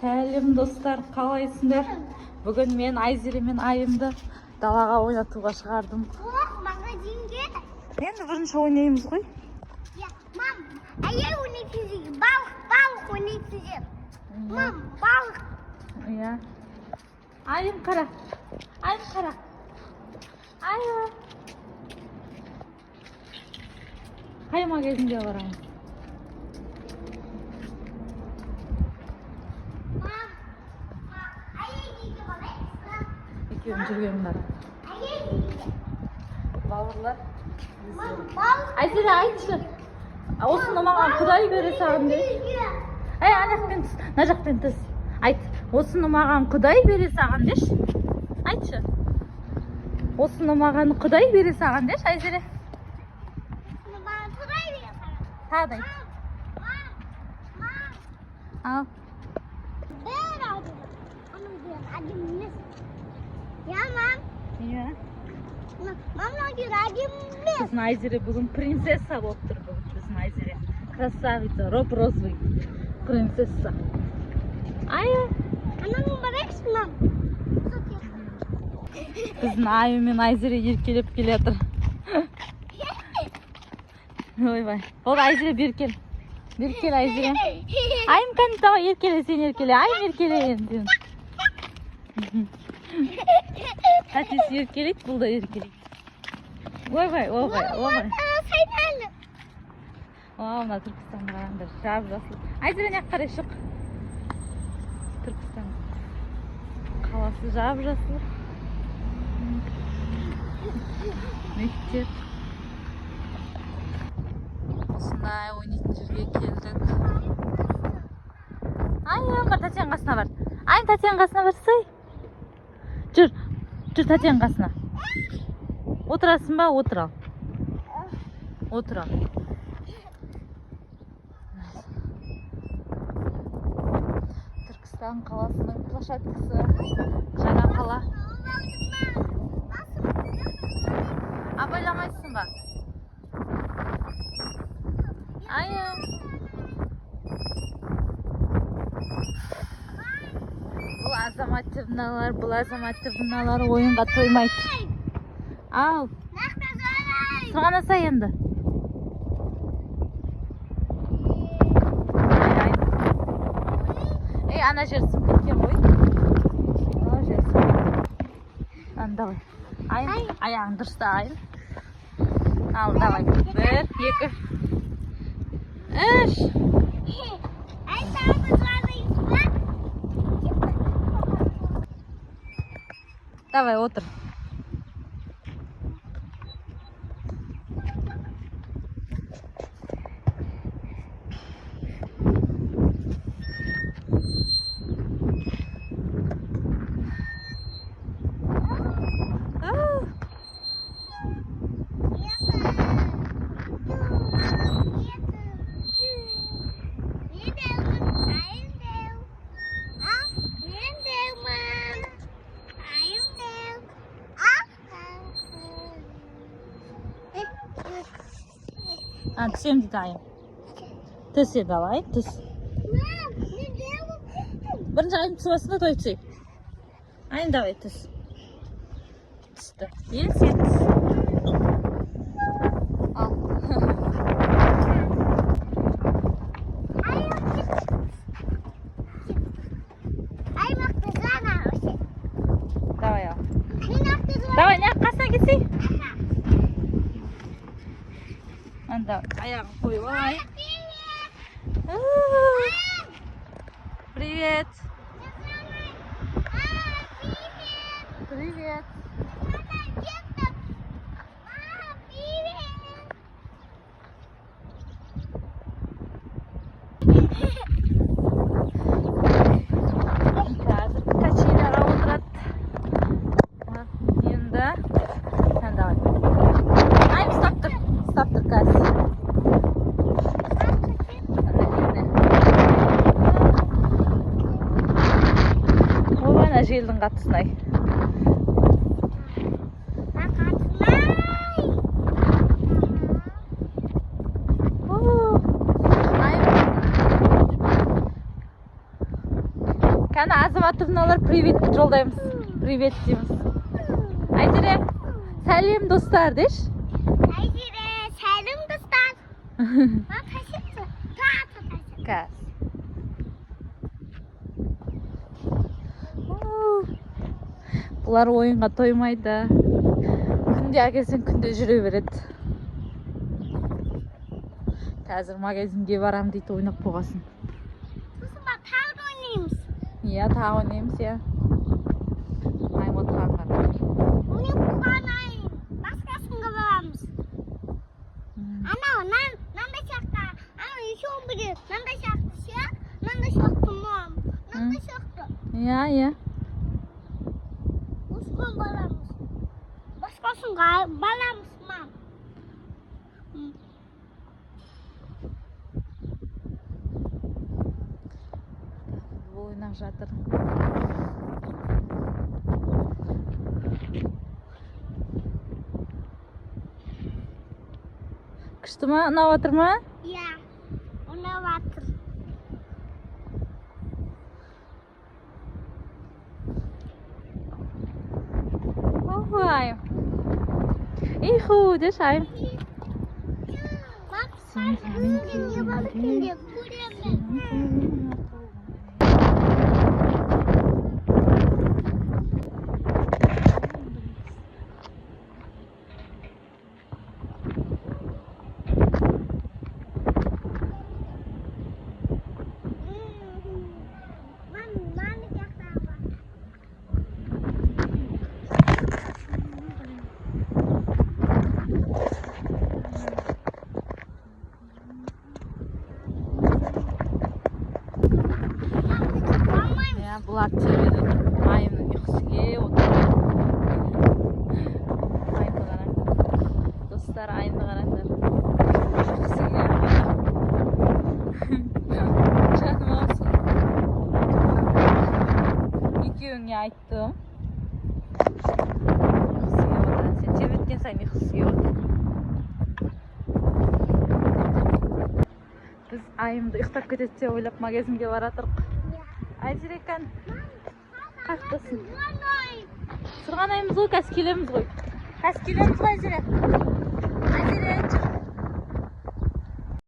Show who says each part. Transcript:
Speaker 1: Сәлем достар, қалайсыңдар? Бүгін мен Айзере мен Айымды далаға ойнатуға шығардым.
Speaker 2: Магазинге.
Speaker 1: Енді бірінші ойнаймыз ғой.
Speaker 2: Мам, әйел ойнайтын балық ойнайтын. Мам, балық.
Speaker 1: Иә. Айым қара. Айым қара. Айым. Қай магазинге барамыз? Екеуін жүрген бар. Бауырлар. Айзере айтшы. Осыны маған Құдай бере саған деші. Ана жақпен түс, мына жақпен түс. Айт, осыны маған Құдай бере саған деші. Айтшы. Осыны маған Құдай бере саған деші, Айзере. Тағы да айт. Ал. Иә. Біздің Айзере бүгін принцесса болып тұр. Біздің Айзере красавица, розовый принцесса. Айы. Біздің Айы мен Айзере еркелеп келе жатыр. Ойбай. Ол Айзере бер кел. Бер кел Айзере. Айым кәні давай еркеле, сен еркеле. Айым еркеле енді. Әтесі еркелейді, бұл да еркелейді. Ойбай. Мына Түркістан қараңдар, жап-жасыл. Айзере не қарай шық. Түркістан қаласы жап-жасыл. Мектеп. Осындай ойнайтын жерге келдік. Айым бар, Татьяның қасына бар. Айым Татьяның қасына барсай. Жүр Татьяның қасына. Отырасың ба? Отыр ал. Түркістан қаласының площадкасы. Жаңа қала. Абайламайсың ба? Айым. Бұл азаматтар мыналар ойынға тоймайды. Ал. Сырғанаса енді. Ана жер сым кеткен ғой. Ана жер сым. Давай. Аяғын дұрыста айын. Ал, давай. 1, 2, 3. Давай, отыр. Түсем дейді айым. Түсе давай, түс. Бірінші айым түсіп той түсей. Айым давай, түс. Түсті. Сен түс. Ал. Давай ал. Давай, не қасына кетсей. Аяғын қойып алай. Привет. Привет. Қазір качелер отырады. Енді. Давай. Айым ұстап тұр қазір. Желдің қатысынай. Кәні азаматтарыналар привет жолдаймыз. Привет дейміз. Айзере, сәлем достар деш.
Speaker 2: Айзере, сәлем достар. Мам, қашықты? Қашықты.
Speaker 1: Кәс. Бұлар ойынға тоймайды. Күнде әкелсең күнде жүре береді. Қазір магазинге барам дейді, ойнап болғасын.
Speaker 2: Сосын ба тағы да ойнаймыз.
Speaker 1: Иә, тағы ойнаймыз, иә. Айым отырған ғана.
Speaker 2: Ойын болғанайын. Басқасынға барамыз. Анау, мынандай шақты. Анау еще бір. Мынандай шақты ше. Мынандай шақты мам. Мынандай шақты.
Speaker 1: Иә, иә.
Speaker 2: Осыған барамыз. Басқасынға барамыз мам.
Speaker 1: Ойнап жатыр. Күшті ма? Ұнап отыр ма?
Speaker 2: Иә, ұнап жатыр.
Speaker 1: Ой. Иху, деш айым.
Speaker 2: Мам, не бар күнде көремін.
Speaker 1: Бұлар тебеді. Айымның ұйқысыге отырады. Айымды қараң. Достар, айымды қараңдар. Ұйқысыге. Жаным аусын. Екеуіңе айттым. Ұйқысыге отырады. Сен тебеткен сайын ұйқысыге отырады. Біз айымды ұйықтап кетеді деп ойлап магазинге баратырық. Айзере кән, қақтасын. Сырған айымыз ғой, кәс келеміз ғой. Кәс келеміз ғой, Айзере. Айзере,